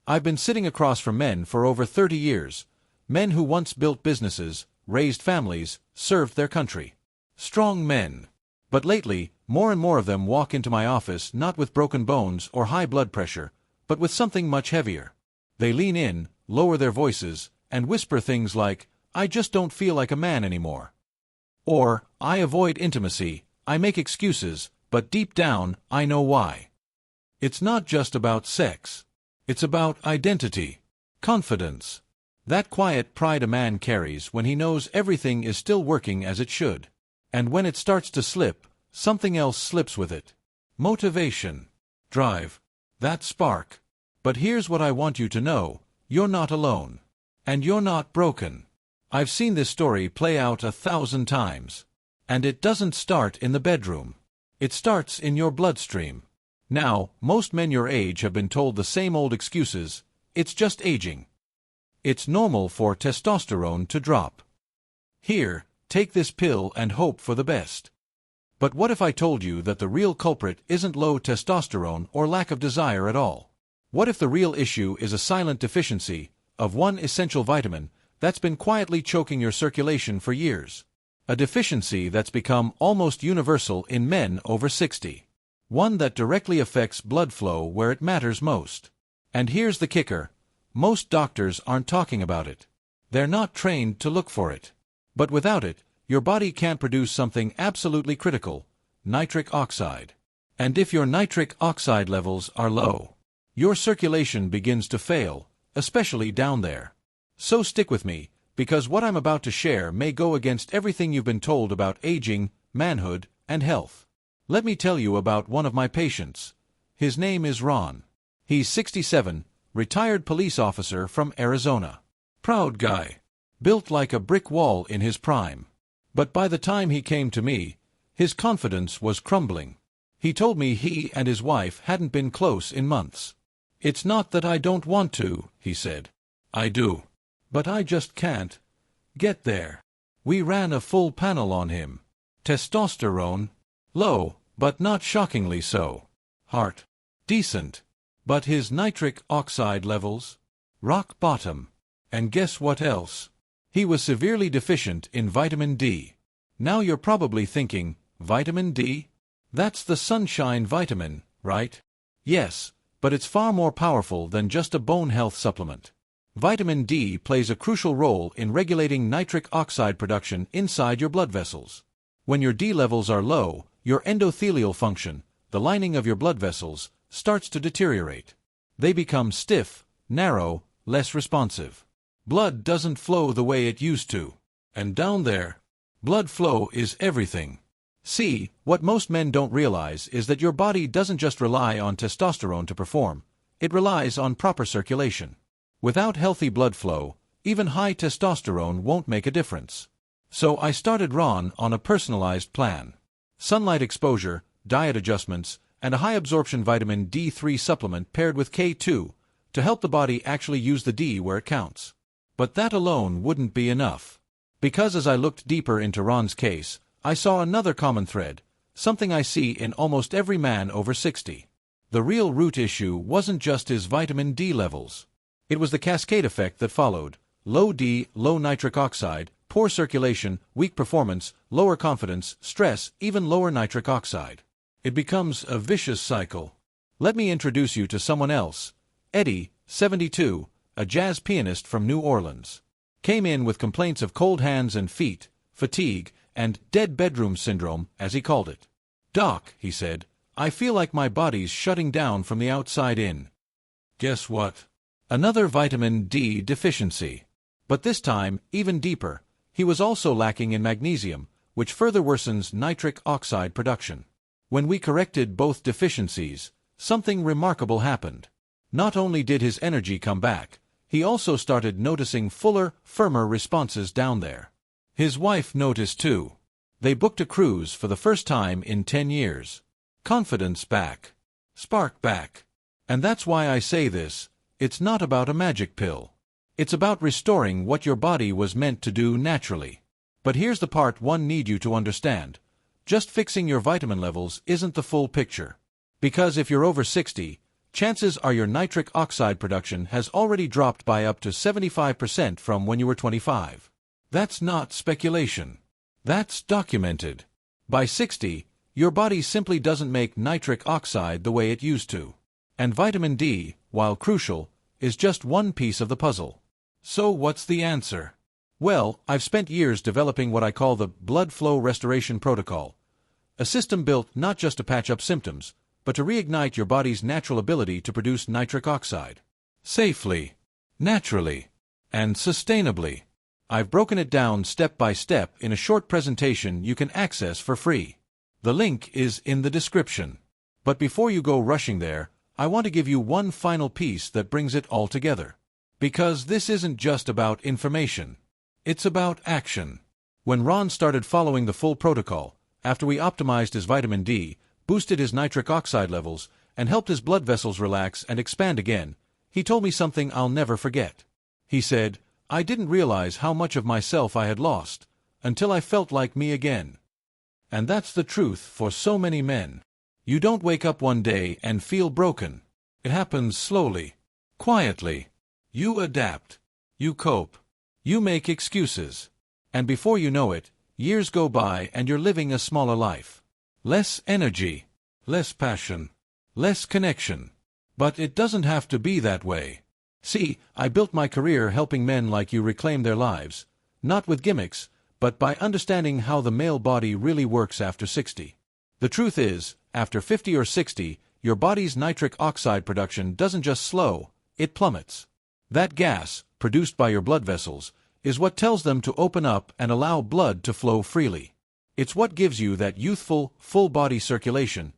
I've been sitting across from men for over 30 years, men who once built businesses, raised families, served their country. Strong men. But lately, more and more of them walk into my office not with broken bones or high blood pressure, but with something much heavier. They lean in, lower their voices, and whisper things like, "I just don't feel like a man anymore." Or, "I avoid intimacy, I make excuses, but deep down, I know why." It's not just about sex. It's about identity. Confidence. That quiet pride a man carries when he knows everything is still working as it should. And when it starts to slip, something else slips with it. Motivation. Drive. That spark. But here's what I want you to know, you're not alone. And you're not broken. I've seen this story play out 1,000 times. And it doesn't start in the bedroom. It starts in your bloodstream. Now, most men your age have been told the same old excuses, it's just aging. It's normal for testosterone to drop. Here, take this pill and hope for the best. But what if I told you that the real culprit isn't low testosterone or lack of desire at all? What if the real issue is a silent deficiency of one essential vitamin that's been quietly choking your circulation for years? A deficiency that's become almost universal in men over 60. One that directly affects blood flow where it matters most. And here's the kicker. Most doctors aren't talking about it. They're not trained to look for it. But without it, your body can't produce something absolutely critical, nitric oxide. And if your nitric oxide levels are low, your circulation begins to fail, especially down there. So stick with me, because what I'm about to share may go against everything you've been told about aging, manhood, and health. Let me tell you about one of my patients. His name is Ron. He's 67, retired police officer from Arizona. Proud guy. Built like a brick wall in his prime. But by the time he came to me, his confidence was crumbling. He told me he and his wife hadn't been close in months. "It's not that I don't want to," he said. "I do. But I just can't get there." We ran a full panel on him. Testosterone, low, but not shockingly so. Heart, decent. But his nitric oxide levels? Rock bottom. And guess what else? He was severely deficient in vitamin D. Now you're probably thinking, vitamin D? That's the sunshine vitamin, right? Yes, but it's far more powerful than just a bone health supplement. Vitamin D plays a crucial role in regulating nitric oxide production inside your blood vessels. When your D levels are low, your endothelial function, the lining of your blood vessels, starts to deteriorate. They become stiff, narrow, less responsive. Blood doesn't flow the way it used to. And down there, blood flow is everything. See, what most men don't realize is that your body doesn't just rely on testosterone to perform, it relies on proper circulation. Without healthy blood flow, even high testosterone won't make a difference. So I started Ron on a personalized plan. Sunlight exposure, diet adjustments, and a high-absorption vitamin D3 supplement paired with K2 to help the body actually use the D where it counts. But that alone wouldn't be enough. Because as I looked deeper into Ron's case, I saw another common thread, something I see in almost every man over 60. The real root issue wasn't just his vitamin D levels. It was the cascade effect that followed: low D, low nitric oxide, poor circulation, weak performance, lower confidence, stress, even lower nitric oxide. It becomes a vicious cycle. Let me introduce you to someone else. Eddie, 72, a jazz pianist from New Orleans. Came in with complaints of cold hands and feet, fatigue, and dead bedroom syndrome, as he called it. "Doc," he said, "I feel like my body's shutting down from the outside in." Guess what? Another vitamin D deficiency. But this time, even deeper, he was also lacking in magnesium, which further worsens nitric oxide production. When we corrected both deficiencies, something remarkable happened. Not only did his energy come back, he also started noticing fuller, firmer responses down there. His wife noticed too. They booked a cruise for the first time in 10 years. Confidence back. Spark back. And that's why I say this, it's not about a magic pill. It's about restoring what your body was meant to do naturally. But here's the part one need you to understand. Just fixing your vitamin levels isn't the full picture. Because if you're over 60, chances are your nitric oxide production has already dropped by up to 75% from when you were 25. That's not speculation. That's documented. By 60, your body simply doesn't make nitric oxide the way it used to. And vitamin D, while crucial, is just one piece of the puzzle. So what's the answer? Well, I've spent years developing what I call the blood flow restoration protocol, a system built not just to patch up symptoms, but to reignite your body's natural ability to produce nitric oxide. Safely, naturally, and sustainably. I've broken it down step by step in a short presentation you can access for free. The link is in the description. But before you go rushing there, I want to give you one final piece that brings it all together. Because this isn't just about information. It's about action. When Ron started following the full protocol, after we optimized his vitamin D, boosted his nitric oxide levels, and helped his blood vessels relax and expand again, he told me something I'll never forget. He said, "I didn't realize how much of myself I had lost, until I felt like me again." And that's the truth for so many men. You don't wake up one day and feel broken. It happens slowly, quietly. You adapt. You cope. You make excuses. And before you know it, years go by and you're living a smaller life. Less energy, less passion, less connection. But it doesn't have to be that way. See, I built my career helping men like you reclaim their lives, not with gimmicks, but by understanding how the male body really works after 60. The truth is, after 50 or 60, your body's nitric oxide production doesn't just slow, it plummets. That gas, produced by your blood vessels, is what tells them to open up and allow blood to flow freely. It's what gives you that youthful, full-body circulation,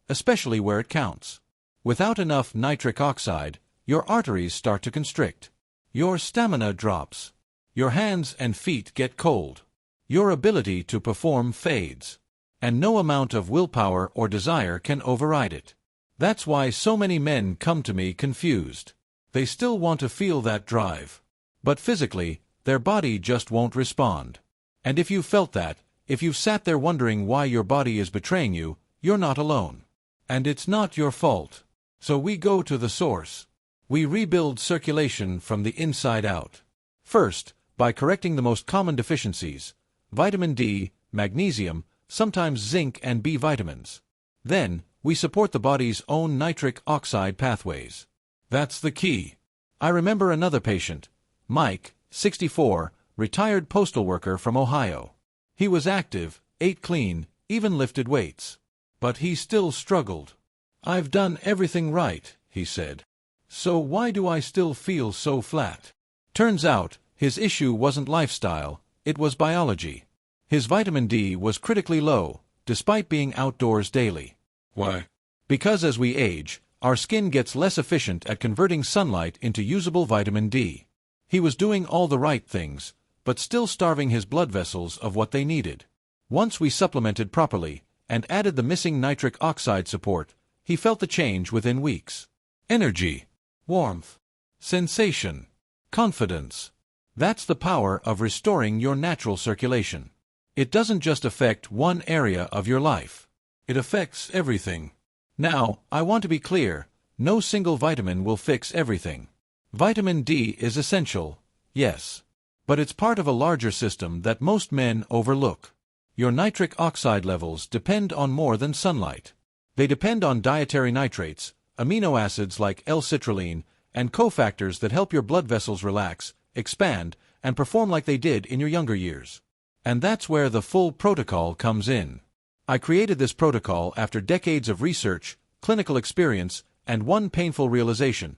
especially where it counts. Without enough nitric oxide, your arteries start to constrict. Your stamina drops. Your hands and feet get cold. Your ability to perform fades. And no amount of willpower or desire can override it. That's why so many men come to me confused. They still want to feel that drive. But physically, their body just won't respond. And if you've felt that, if you've sat there wondering why your body is betraying you, you're not alone. And it's not your fault. So we go to the source. We rebuild circulation from the inside out. First, by correcting the most common deficiencies, vitamin D, magnesium, sometimes zinc and B vitamins. Then, we support the body's own nitric oxide pathways. That's the key. I remember another patient, Mike, 64, retired postal worker from Ohio. He was active, ate clean, even lifted weights. But he still struggled. "I've done everything right," he said. "So why do I still feel so flat?" Turns out, his issue wasn't lifestyle, it was biology. His vitamin D was critically low, despite being outdoors daily. Why? Because as we age, our skin gets less efficient at converting sunlight into usable vitamin D. He was doing all the right things, but still starving his blood vessels of what they needed. Once we supplemented properly, and added the missing nitric oxide support, he felt the change within weeks. Energy, warmth, sensation, confidence. That's the power of restoring your natural circulation. It doesn't just affect one area of your life. It affects everything. Now, I want to be clear, no single vitamin will fix everything. Vitamin D is essential, yes. But it's part of a larger system that most men overlook. Your nitric oxide levels depend on more than sunlight. They depend on dietary nitrates, amino acids like L-citrulline, and cofactors that help your blood vessels relax, expand, and perform like they did in your younger years. And that's where the full protocol comes in. I created this protocol after decades of research, clinical experience, and one painful realization.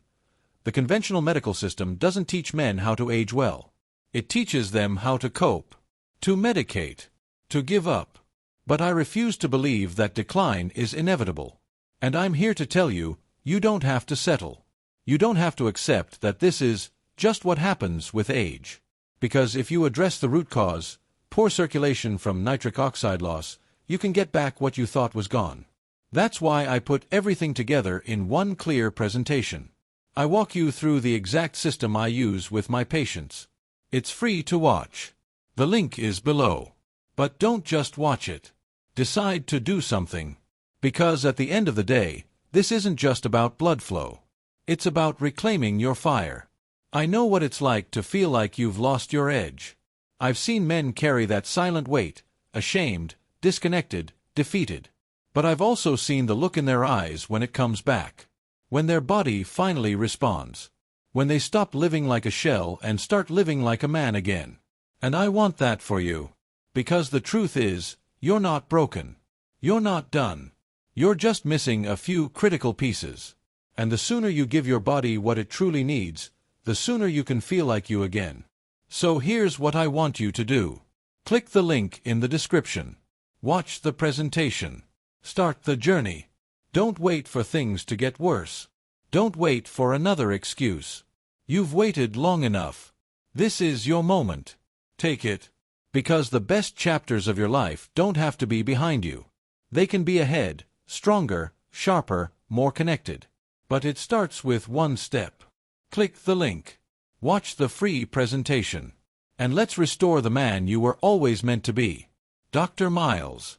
The conventional medical system doesn't teach men how to age well. It teaches them how to cope, to medicate, to give up. But I refuse to believe that decline is inevitable. And I'm here to tell you, you don't have to settle. You don't have to accept that this is just what happens with age. Because if you address the root cause, poor circulation from nitric oxide loss, you can get back what you thought was gone. That's why I put everything together in one clear presentation. I walk you through the exact system I use with my patients. It's free to watch. The link is below. But don't just watch it. Decide to do something. Because at the end of the day, This isn't just about blood flow. It's about reclaiming your fire. I know what it's like to feel like you've lost your edge. I've seen men carry that silent weight, ashamed, disconnected, defeated. But I've also seen the look in their eyes when it comes back. When their body finally responds. When they stop living like a shell and start living like a man again. And I want that for you. Because the truth is, you're not broken. You're not done. You're just missing a few critical pieces. And the sooner you give your body what it truly needs, the sooner you can feel like you again. So here's what I want you to do. Click the link in the description. Watch the presentation. Start the journey. Don't wait for things to get worse. Don't wait for another excuse. You've waited long enough. This is your moment. Take it. Because the best chapters of your life don't have to be behind you. They can be ahead, stronger, sharper, more connected. But it starts with one step. Click the link. Watch the free presentation. And let's restore the man you were always meant to be. Dr. Miles.